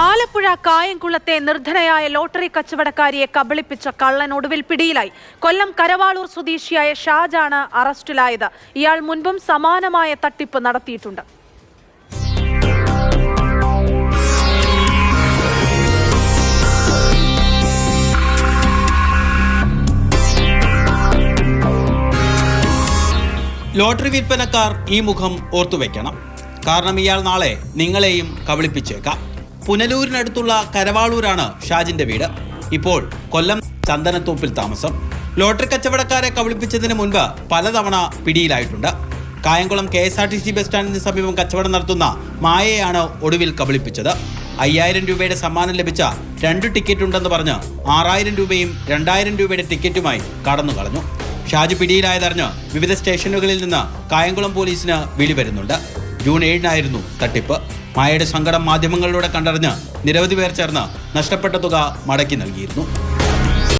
Alappuzha കായംകുളത്തെ നിർധനയായ lottery കച്ചവടക്കാരിയെ കബളിപ്പിച്ച കള്ളൻ ഒടുവിൽ പിടിയിലായി. കൊല്ലം കരവാളൂർ സ്വദേശിയായ ഷാജാണ് അറസ്റ്റിലായത്. ഇയാൾ മുൻപും സമാനമായ തട്ടിപ്പ് നടത്തിയിട്ടുണ്ട്. ലോട്ടറി വിൽപ്പനക്കാർ ഈ മുഖം ഓർത്തുവെക്കണം. കാരണം ഇയാൾ നാളെ നിങ്ങളെയും കബളിപ്പിച്ചേക്കാം. പുനലൂരിനടുത്തുള്ള കരവാളൂരാണ് ഷാജിന്റെ വീട്. ഇപ്പോൾ കൊല്ലം ചന്ദനത്തോപ്പിൽ താമസം. ലോട്ടറി കച്ചവടക്കാരെ കബളിപ്പിച്ചതിന് മുൻപ് പലതവണ പിടിയിലായിട്ടുണ്ട്. കായംകുളം KSRTC ബസ് സ്റ്റാൻഡിന് സമീപം കച്ചവടം നടത്തുന്ന മായയാണ് ഒടുവിൽ കബളിപ്പിച്ചത്. 5000 രൂപയുടെ സമ്മാനം ലഭിച്ച 2 ടിക്കറ്റ് ഉണ്ടെന്ന് പറഞ്ഞ് 6000 രൂപയും 2000 രൂപയുടെ ടിക്കറ്റുമായി കടന്നു കളഞ്ഞു. ഷാജി പിടിയിലായതറിഞ്ഞ് വിവിധ സ്റ്റേഷനുകളിൽ നിന്ന് കായംകുളം പോലീസിന് വിളി വരുന്നുണ്ട്. ജൂൺ 7-നായിരുന്നു തട്ടിപ്പ്. മായയുടെ സങ്കടം മാധ്യമങ്ങളിലൂടെ കണ്ടറിഞ്ഞ് നിരവധി പേർ ചേർന്ന് നഷ്ടപ്പെട്ട തുക മടക്കി നൽകിയിരുന്നു.